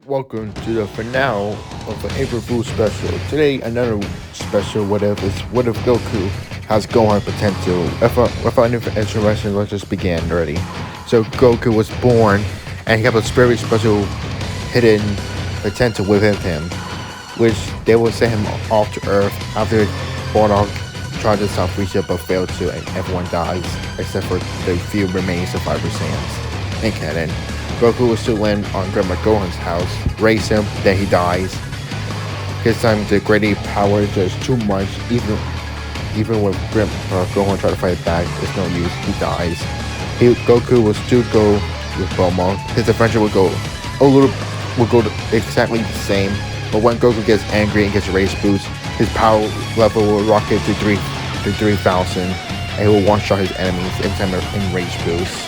Welcome to the finale of the April Fool's special. Today, another special what if Goku has Gohan potential. Without any interruption, let's just begin already. So Goku was born and he got a very special hidden potential within him, which they will send him off to Earth after Bardock tried to stop Frieza but failed to, and everyone dies except for the few remaining survivor Saiyans in canon. Goku will still land on Grandma Gohan's house, raise him, then he dies. This time the great power is just too much, even when Grandma Gohan try to fight back, it's no use, he dies. Goku will still go with Bulma. His adventure will go exactly the same, but when Goku gets angry and gets a rage boost, his power level will rocket to 3,000, and he will one-shot his enemies anytime in rage boost.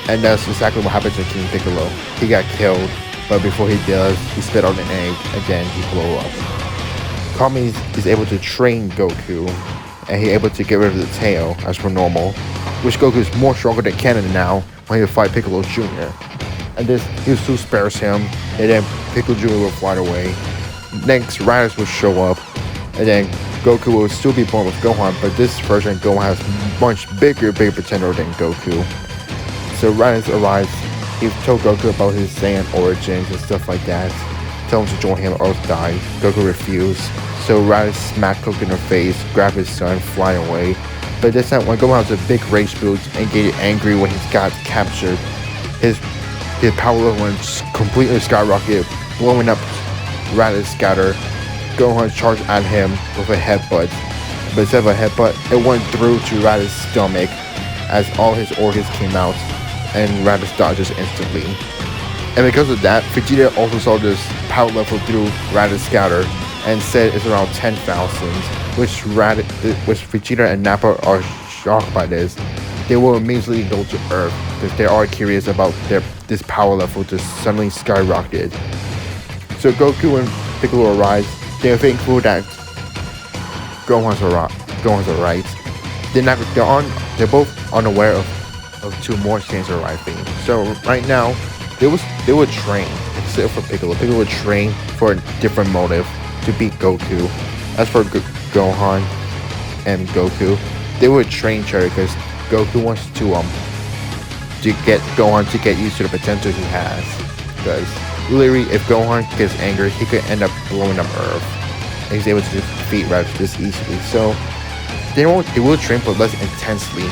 And that's exactly what happened to King Piccolo. He got killed, but before he does, he spit out an egg, and then he blew up. Kami is able to train Goku, and he's able to get rid of the tail as per normal, which Goku is more stronger than canon now when he will fight Piccolo Jr. And this, he still spares him, and then Piccolo Jr. will fly away. Next, Raditz will show up, and then Goku will still be born with Gohan, but this version Gohan has much bigger potential than Goku. So Raditz arrives, he told Goku about his Saiyan origins and stuff like that, tell him to join him or else die. Goku refused, so Raditz smacked Goku in the face, grabbed his son, fly away. But this time when Gohan has a big rage boost and get angry when he got captured, his power level went completely skyrocketed, blowing up Raditz's scatter. Gohan charged at him with a headbutt, but instead of a headbutt, it went through to Raditz's stomach as all his organs came out, and Raditz dodges instantly. And because of that, Vegeta also saw this power level through Raditz's scatter and said it's around 10,000, which Vegeta and Nappa are shocked by this. They will immediately go to Earth because they are curious about this power level just suddenly skyrocketed. So Goku and Piccolo arrive. They are thankful that Gohan's alright. They're both unaware of two more Saiyans arriving. So right now, they would train, except for Piccolo. Piccolo would train for a different motive to beat Goku. As for Gohan and Goku, they would train each other because Goku wants to get Gohan to get used to the potential he has. Because literally, if Gohan gets angry, he could end up blowing up Earth. And he's able to defeat Raditz this easily. So they will train but less intensely.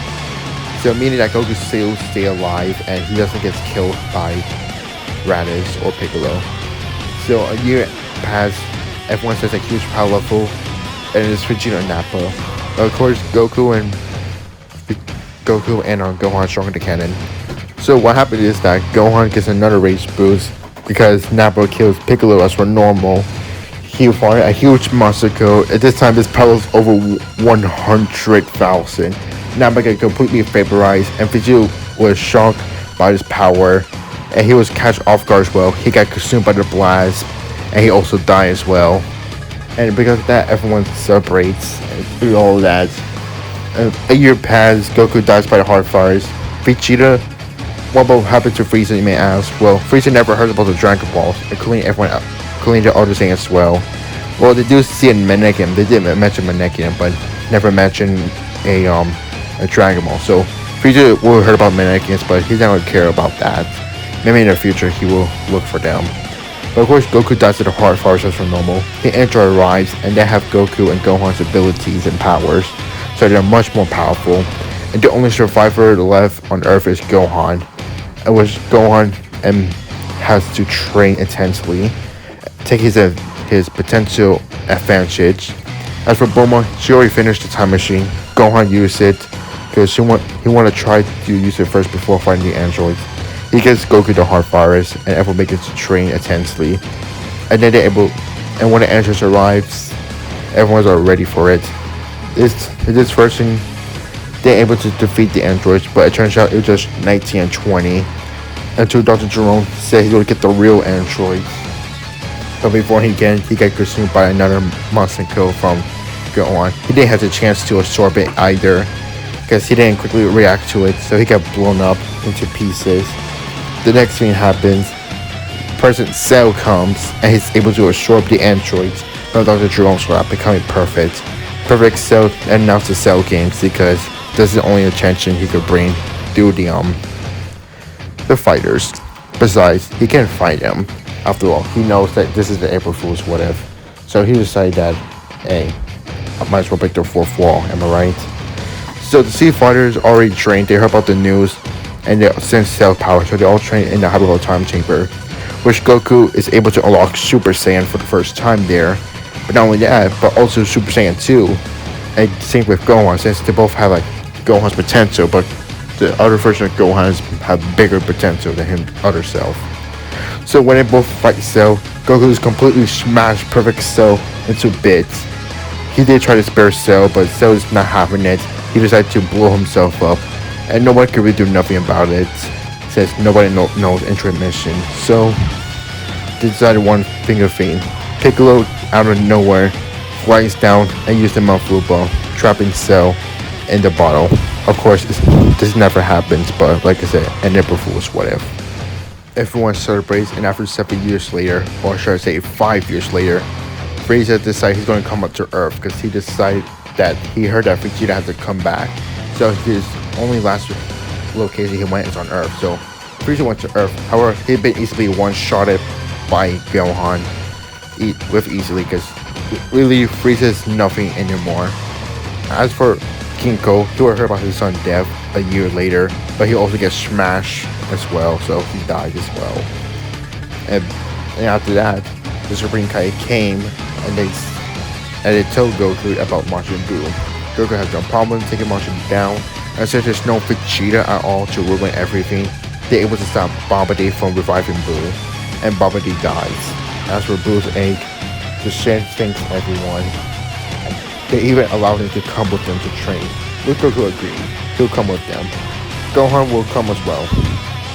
So meaning that Goku still stay alive and he doesn't get killed by Raditz or Piccolo. So a year passed, everyone says a huge power level, and it's Vegeta and Nappa. Of course, Goku and Gohan are stronger than canon. So what happened is that Gohan gets another rage boost because Nappa kills Piccolo as per normal. He fired a huge massacre. At this time, his power was over 100,000. Namek got completely vaporized, and Vegeta was shocked by his power, and he was catch off guard as well. He got consumed by the blast, and he also died as well. And because of that, everyone celebrates and through all that. A year passed, Goku dies by the heart fires. Vegeta, what happened to Frieza, you may ask? Well, Frieza never heard about the Dragon Balls, including the other Saiyans as well. Well, they do see a Mannequin. They did mention Mannequin, but never mentioned a Dragon Ball. So Frieza will heard about Mannequins, but he's not going to care about that. Maybe in the future he will look for them. But of course Goku dies to the heart fires as for normal. The Android arrives and they have Goku and Gohan's abilities and powers. So they're much more powerful. And the only survivor left on Earth is Gohan. In which Gohan has to train intensely, take his potential advantage. As for Bulma, she already finished the time machine. Gohan used it because he want to try to use it first before fighting the androids. He gives Goku the heart virus and everyone begins to train intensely. And then when the androids arrives, everyone's all ready for it. This version, they're able to defeat the androids, but it turns out it was just 19 and 20. Until Dr. Jerome said he's going to get the real androids. But before he got consumed by another monster kill from Gohan. He didn't have the chance to absorb it either, because he didn't quickly react to it, so he got blown up into pieces. The next scene happens. President Cell comes and he's able to absorb the androids from Dr. Jerome's lab, becoming perfect. Perfect Cell announced the Cell games because this is the only attention he could bring through the fighters. Besides, he can't fight them. After all, he knows that this is the April Fool's what if. So he decided that, hey, I might as well break the fourth wall, am I right? So the Sea Fighters already trained, they heard about the news, and they sense Cell power, so they all train in the hyperbolic time chamber, which Goku is able to unlock Super Saiyan for the first time there. But not only that, but also Super Saiyan 2. And same with Gohan, since they both have like Gohan's potential, but the other version of Gohan has bigger potential than him other self. So when they both fight Cell, Goku is completely smashed Perfect Cell into bits. He did try to spare Cell, but Cell is not having it. He decided to blow himself up, and no one could really do nothing about it, since nobody knows intermission. So they decided one thing of fame. Piccolo, out of nowhere, flies down and uses the Mount Fupa, trapping Cell in the bottle. Of course, this never happens, but like I said, an April Fool's what if. Everyone celebrates, and after 7 years later, or should I say 5 years later, Frieza decides he's going to come up to Earth because he decided that he heard that Vegeta had to come back. So his only last location he went is on Earth. So Frieza went to Earth. However, he'd been easily one-shotted by Gohan easily because really Frieza's nothing anymore. As for Kinko, he heard about his son's death a year later, but he also gets smashed as well, so he died as well. And after that, the Supreme Kai came and they told Goku about Majin Buu. Goku has no problem taking Majin down, and since there's no Vegeta at all to ruin everything, they're able to stop Babidi from reviving Buu, and Babidi dies. As for Buu's egg, the Shen thanks everyone. They even allowed him to come with them to train. With Goku agreed, he'll come with them. Gohan will come as well.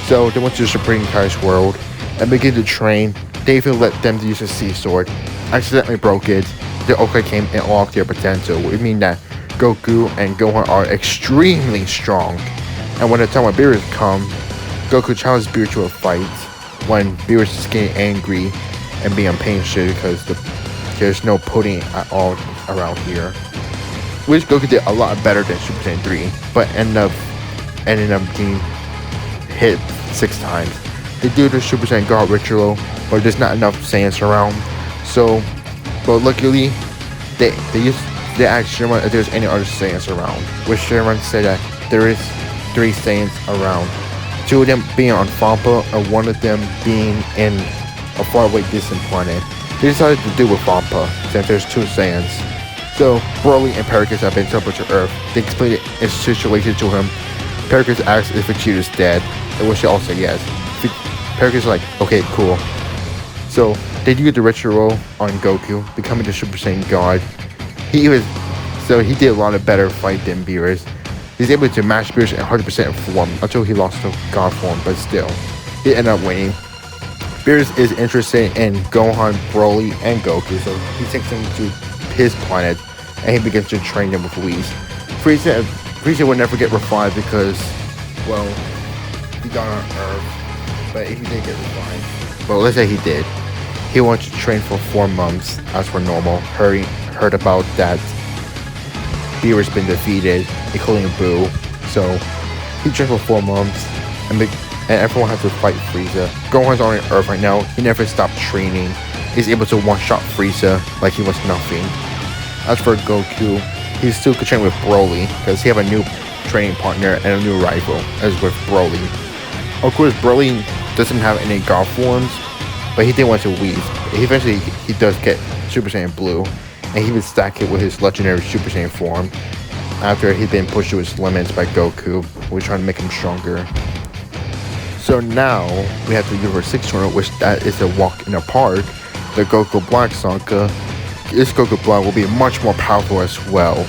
So they went to the Supreme Kai's world and began to train. They even let them use a sea sword, accidentally broke it. The Okai came and unlocked their potential, which means that Goku and Gohan are extremely strong. And when the time of Beerus comes, Goku challenges Beerus to a fight when Beerus is getting angry and being impatient because there's no pudding at all around here. Which Goku did a lot better than Super Saiyan 3, but ended up getting hit 6 times. They do the Super Saiyan God ritual, but there's not enough Saiyans around. So, but luckily, they asked Shenron if there's any other Saiyans around, which Shenron said that there is 3 Saiyans around. 2 of them being on Fampa, and 1 of them being in a faraway distant planet. They decided to do with Fampa, since there's 2 Saiyans. So, Broly and Pericles have been sent to Earth. They explained his situation to him. Pericles asks if Vegeta's dead, in which they all say yes. Pericles is like, okay, cool. So, they do the ritual on Goku, becoming the Super Saiyan God. He did a lot of better fight than Beerus. He's able to match Beerus in 100% form until he lost the God form, but still, he ended up winning. Beerus is interested in Gohan, Broly, and Goku, so he takes them to his planet and he begins to train them with Whis. Frieza would never get revived because, well, he got on Earth, but he did get revived. But let's say he did. He wanted to train for 4 months as per normal. Heard about that Beerus been defeated, including Buu. So he trained for 4 months and everyone has to fight Frieza. Gohan's on Earth right now. He never stopped training. He's able to one-shot Frieza like he was nothing. As for Goku, he still could train with Broly because he have a new training partner and a new rival, as with Broly. Of course, Broly doesn't have any God forms, but he did want to Whis. Eventually, he does get Super Saiyan Blue, and he would stack it with his legendary Super Saiyan form after he'd been pushed to his limits by Goku, who was trying to make him stronger. So now, we have the Universe 6 tournament, which that is a walk in the park. The Goku Black saga. This Goku Black will be much more powerful as well.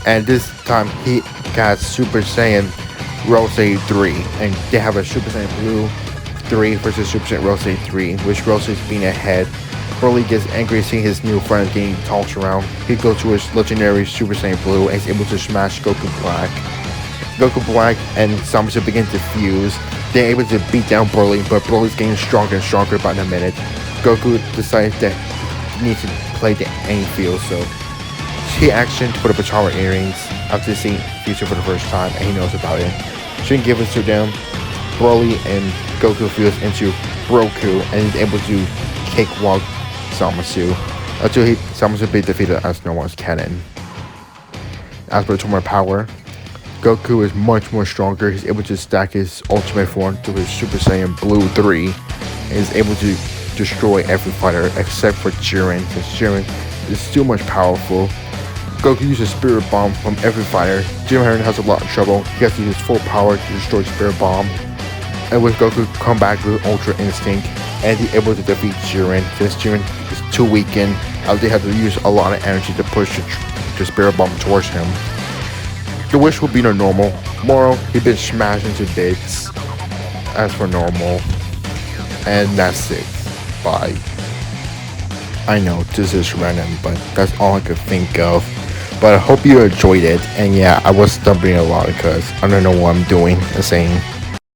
And this time, he got Super Saiyan Rose 3, and they have a Super Saiyan Blue 3 versus Super Saiyan Rose 3, which Rose is being ahead. Broly gets angry seeing his new friends getting tossed around. He goes to his legendary Super Saiyan Blue and is able to smash Goku Black. Goku Black and Zamasu begin to fuse. They're able to beat down Broly, but Broly's getting stronger and stronger by the minute. Goku decides that he needs to play the aim field, so he action to put up a Power Earrings after seeing Future for the first time, and he knows about it. Shin gives it to them. Broly and Goku feels into Roku and is able to cakewalk Zamasu until Zamasu be defeated as no one's cannon. As for Tournament power, Goku is much more stronger. He's able to stack his ultimate form to his Super Saiyan Blue 3 and is able to destroy every fighter except for Jiren, since Jiren is still much powerful. Goku uses Spirit Bomb from every fighter. Jiren has a lot of trouble. He has to use full power to destroy Spirit Bomb. And with Goku come back with Ultra Instinct and he's able to defeat Jiren, since Jiren is too weakened, they have to use a lot of energy to push the Spirit Bomb towards him. The wish will be no normal. Moral, he's been smashed into bits. As for normal. And that's it. Bye. I know this is random, but that's all I could think of. But I hope you enjoyed it. And yeah, I was stumbling a lot because I don't know what I'm doing and saying.